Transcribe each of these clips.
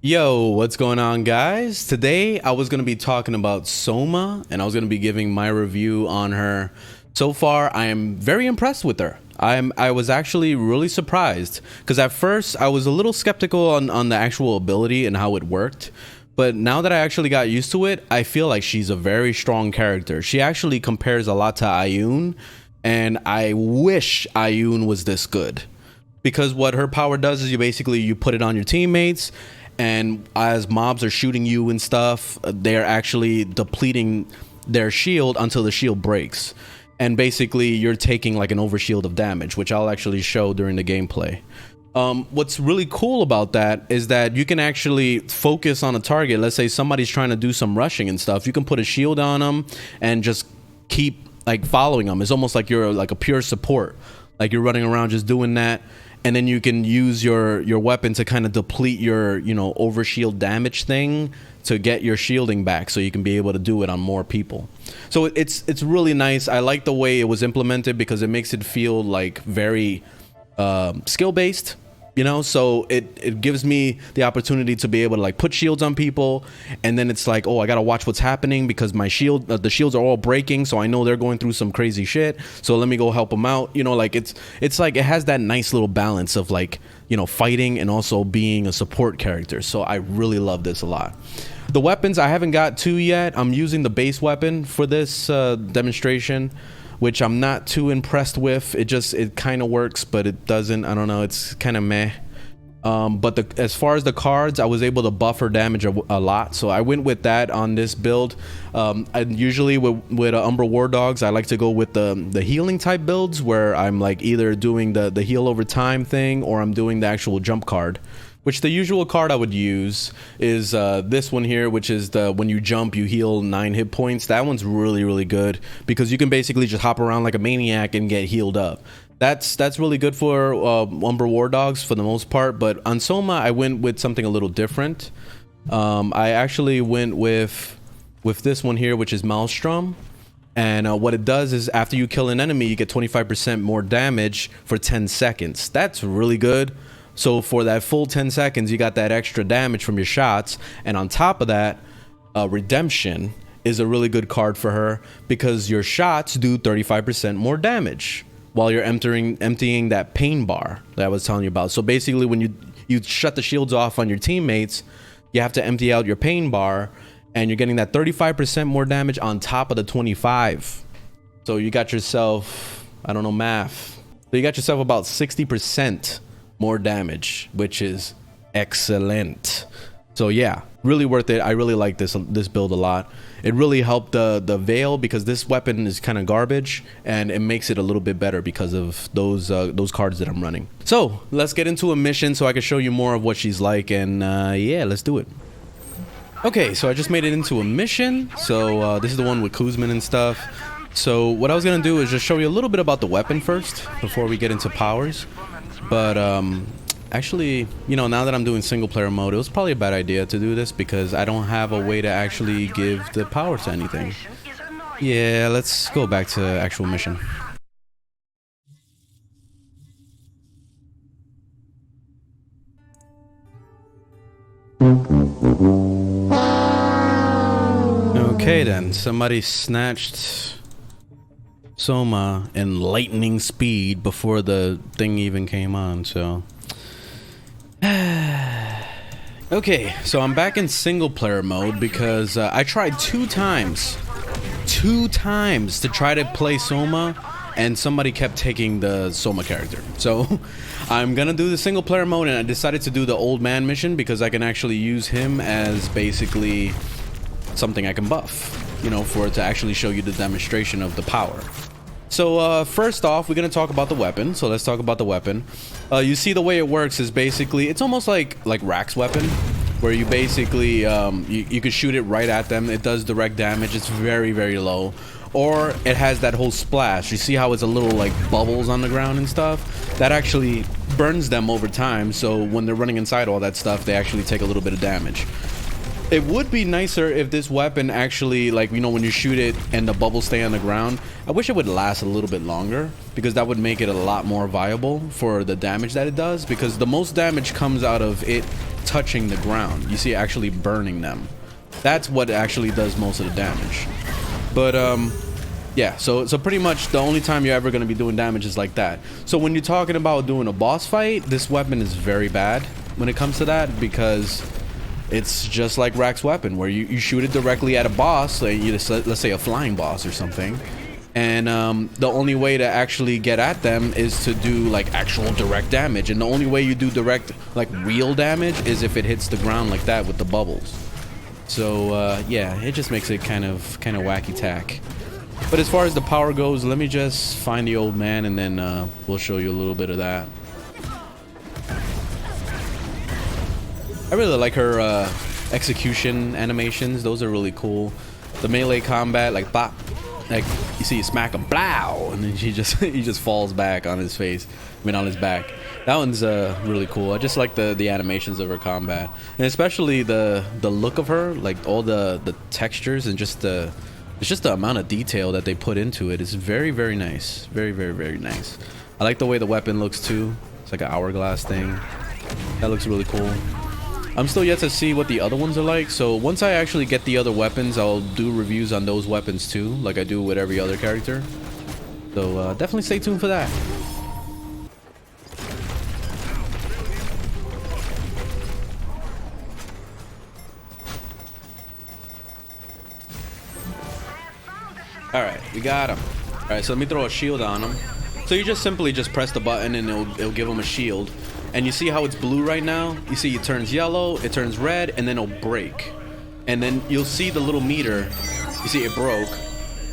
Yo, what's going on, guys? Today I was going to be talking about Soma, and I was going to be giving my review on her. So far, I am very impressed with her. I was actually really surprised because at first I was a little skeptical on the actual ability and how it worked. But now that I actually got used to it, I feel like she's a very strong character. She actually compares a lot to Ioun, and I wish Ioun was this good. Because what her power does is you put it on your teammates, and as mobs are shooting you and stuff, they're actually depleting their shield until the shield breaks. And basically you're taking like an overshield of damage, which I'll actually show during the gameplay. What's really cool about that is that you can actually focus on a target. Let's say somebody's trying to do some rushing and stuff. You can put a shield on them and just keep like following them. It's almost like you're like a pure support. Like you're running around just doing that. And then you can use your weapon to kind of deplete your, overshield damage thing to get your shielding back so you can be able to do it on more people. So it's really nice. I like the way it was implemented because it makes it feel like very skill-based. So it gives me the opportunity to be able to like put shields on people, and then it's like, oh, I gotta watch what's happening because my the shields are all breaking, so I know they're going through some crazy shit, so let me go help them out. Like it's like it has that nice little balance of like fighting and also being a support character. So I really love this a lot. The weapons I haven't got to yet. I'm using the base weapon for this demonstration, which I'm not too impressed with. It kind of works, but it doesn't. I don't know. It's kind of meh. But as far as the cards, I was able to buffer damage a lot, so I went with that on this build. I usually with Umbra Wardogs, I like to go with the healing type builds, where I'm like either doing the heal over time thing, or I'm doing the actual jump card. Which the usual card I would use is this one here, which is when you jump, you heal 9 hit points. That one's really, really good because you can basically just hop around like a maniac and get healed up. That's really good for Umbra Wardogs for the most part. But on Soma, I went with something a little different. I actually went with this one here, which is Maelstrom. And what it does is after you kill an enemy, you get 25% more damage for 10 seconds. That's really good. So for that full 10 seconds, you got that extra damage from your shots. And on top of that, Redemption is a really good card for her because your shots do 35% more damage while you're emptying that pain bar that I was telling you about. So basically when you shut the shields off on your teammates, you have to empty out your pain bar, and you're getting that 35% more damage on top of the 25. So you got yourself, I don't know math, so you got yourself about 60% more damage, which is excellent. So yeah, really worth it. I really like this build a lot. It really helped the Veil because this weapon is kind of garbage, and it makes it a little bit better because of those cards that I'm running. So let's get into a mission so I can show you more of what she's like, and yeah, let's do it. Okay, so I just made it into a mission. So this is the one with Kuzman and stuff. So what I was gonna do is just show you a little bit about the weapon first before we get into powers. But actually, now that I'm doing single player mode, it was probably a bad idea to do this because I don't have a way to actually give the power to anything. Yeah, let's go back to actual mission. Okay then, somebody snatched Soma in lightning speed before the thing even came on, so okay, so I'm back in single player mode because I tried two times to try to play Soma, and somebody kept taking the Soma character. So I'm gonna do the single player mode, and I decided to do the old man mission because I can actually use him as basically something I can buff, for it to actually show you the demonstration of the power. So first off, we're gonna talk about the weapon. So let's talk about the weapon. You see the way it works is basically it's almost like Rack's weapon, where you basically you can shoot it right at them. It does direct damage. It's very, very low. Or it has that whole splash. You see how it's a little like bubbles on the ground and stuff? That actually burns them over time. So when they're running inside all that stuff, they actually take a little bit of damage. It would be nicer if this weapon actually, like, when you shoot it and the bubbles stay on the ground. I wish it would last a little bit longer because that would make it a lot more viable for the damage that it does, because the most damage comes out of it touching the ground. You see it actually burning them. That's what actually does most of the damage. But yeah, so pretty much the only time you're ever going to be doing damage is like that. So when you're talking about doing a boss fight, this weapon is very bad when it comes to that, because it's just like Rack's weapon, where you shoot it directly at a boss, like let's say a flying boss or something, and the only way to actually get at them is to do like actual direct damage. And the only way you do direct, like real damage, is if it hits the ground like that with the bubbles. So yeah, it just makes it kind of wacky tack. But as far as the power goes, let me just find the old man, and then we'll show you a little bit of that. I really like her execution animations. Those are really cool. The melee combat, like bop, like you see you smack him, blow, and then he just falls back on his face. I mean, on his back. That one's really cool. I just like the animations of her combat, and especially the look of her, like all the textures and just the amount of detail that they put into it is very, very nice. Very, very, very nice. I like the way the weapon looks too. It's like an hourglass thing. That looks really cool. I'm still yet to see what the other ones are like, so once I actually get the other weapons, I'll do reviews on those weapons too, like I do with every other character. So definitely stay tuned for that. Alright, we got him. Alright, so let me throw a shield on him. So you just simply press the button and it'll give him a shield. And you see how it's blue right now? You see it turns yellow, it turns red, and then it'll break. And then you'll see the little meter. You see it broke.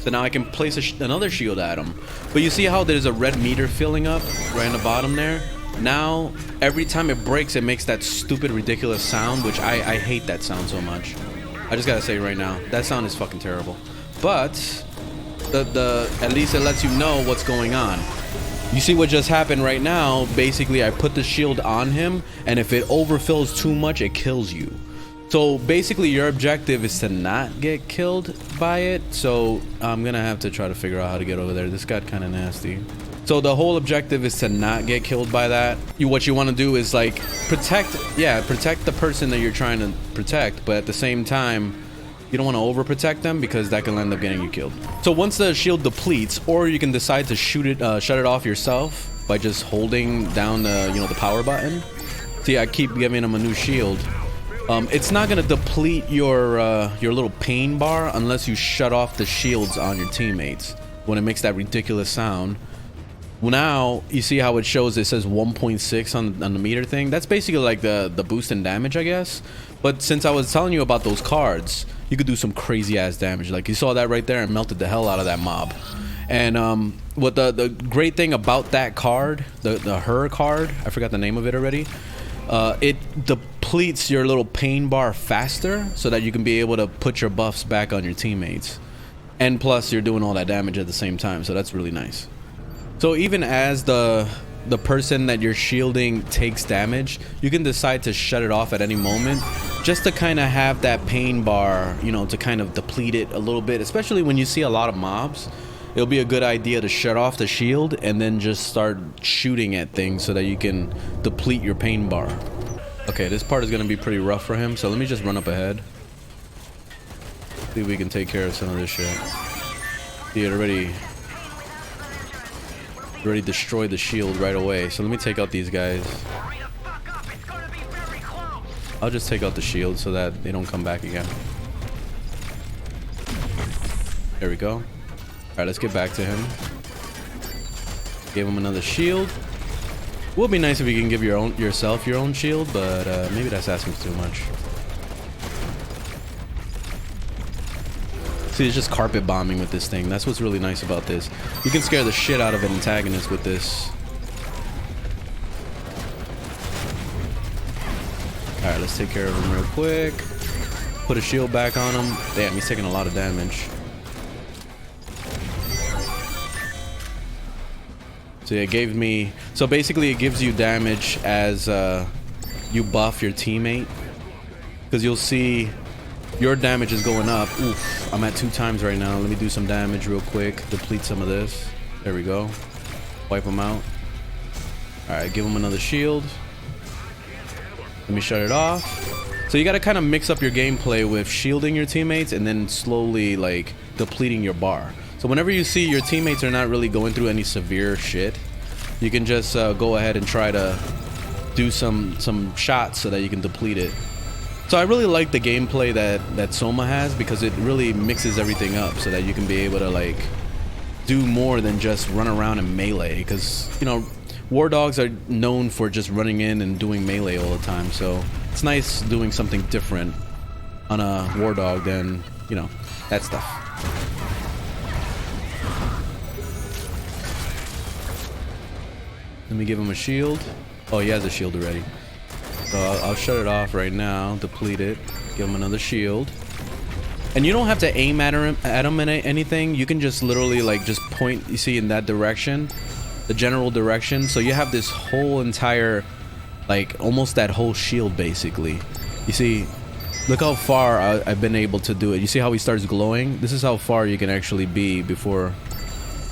So now I can place another shield at him. But you see how there's a red meter filling up right in the bottom there? Now, every time it breaks, it makes that stupid, ridiculous sound, which I hate that sound so much. I just gotta say right now, that sound is fucking terrible. But at least it lets you know what's going on. You see what just happened right now? Basically, I put the shield on him, and if it overfills too much, it kills you. So basically, your objective is to not get killed by it. So I'm gonna have to try to figure out how to get over there. This got kind of nasty. So the whole objective is to not get killed by that. What you want to do is like protect the person that you're trying to protect, but at the same time, you don't want to overprotect them, because that can end up getting you killed. So once the shield depletes, or you can decide to shut it off yourself by just holding down the power button. See, I keep giving him a new shield. It's not gonna deplete your little pain bar unless you shut off the shields on your teammates when it makes that ridiculous sound. Well, now you see how it shows, it says 1.6 on the meter thing. That's basically like the boost in damage, I guess. But since I was telling you about those cards, you could do some crazy ass damage. Like you saw that right there, and melted the hell out of that mob. And what the great thing about that card, the her card, I forgot the name of it already. It depletes your little pain bar faster, so that you can be able to put your buffs back on your teammates. And plus, you're doing all that damage at the same time, so that's really nice. So even as the person that you're shielding takes damage, you can decide to shut it off at any moment, just to kind of have that pain bar, to kind of deplete it a little bit. Especially when you see a lot of mobs, it'll be a good idea to shut off the shield and then just start shooting at things so that you can deplete your pain bar. Okay, this part is going to be pretty rough for him, so let me just run up ahead. See if we can take care of some of this shit. See, it already destroyed the shield right away, so let me take out these guys. I'll just take out the shield so that they don't come back again. There we go. All right, let's get back to him. Gave him another shield. Would be nice if you can give yourself your own shield, but maybe that's asking too much. See, it's just carpet bombing with this thing. That's what's really nice about this. You can scare the shit out of an antagonist with this. Alright, let's take care of him real quick. Put a shield back on him. Damn, he's taking a lot of damage. So it gave me... So basically it gives you damage as you buff your teammate. Because you'll see your damage is going up. Oof, I'm at 2 times right now. Let me do some damage real quick. Deplete some of this. There we go. Wipe him out. Alright, give him another shield. Let me shut it off. So you got to kind of mix up your gameplay with shielding your teammates and then slowly like depleting your bar. So whenever you see your teammates are not really going through any severe shit, you can just go ahead and try to do some shots so that you can deplete it. So I really like the gameplay that Soma has, because it really mixes everything up so that you can be able to like do more than just run around and melee, because you know Wardogs are known for just running in and doing melee all the time. So it's nice doing something different on a Wardog than, you know, that stuff. Let me give him a shield. Oh, he has a shield already. So I'll shut it off right now, deplete it, give him another shield. And you don't have to aim at him in anything. You can just literally like just point, you see, in that direction, the general direction. So you have this whole entire, like almost that whole shield basically. You see, look how far I've been able to do it. You see how he starts glowing? This is how far you can actually be before,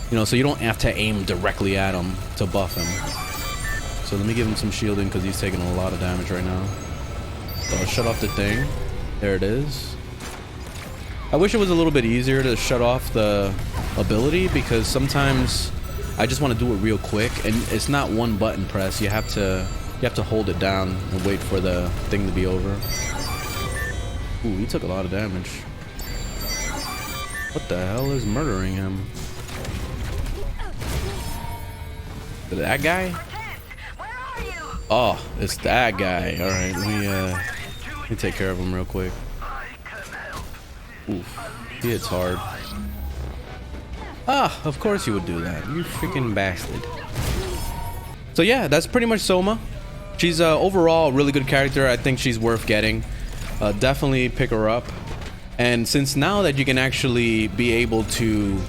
you know, so you don't have to aim directly at him to buff him. So let me give him some shielding because he's taking a lot of damage right now. So I'll shut off the thing. There it is. I wish it was a little bit easier to shut off the ability, because sometimes I just want to do it real quick and it's not one button press. You have to hold it down and wait for the thing to be over. Ooh, he took a lot of damage. What the hell is murdering him? That guy? Oh, it's that guy. All right, let me take care of him real quick. Oof, he hits hard. Ah, of course you would do that. You freaking bastard. So yeah, that's pretty much Soma. She's overall a really good character. I think she's worth getting. Definitely pick her up. And since now that you can actually be able to,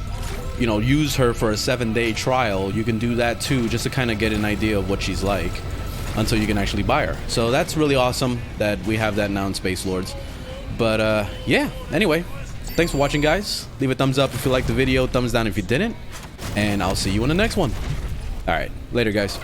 you know, use her for a 7-day trial, you can do that too, just to kind of get an idea of what she's like until you can actually buy her. So that's really awesome that we have that now in Spacelords. But yeah, anyway, thanks for watching, guys. Leave a thumbs up if you liked the video, thumbs down if you didn't, and I'll see you in the next one. All right, later, guys.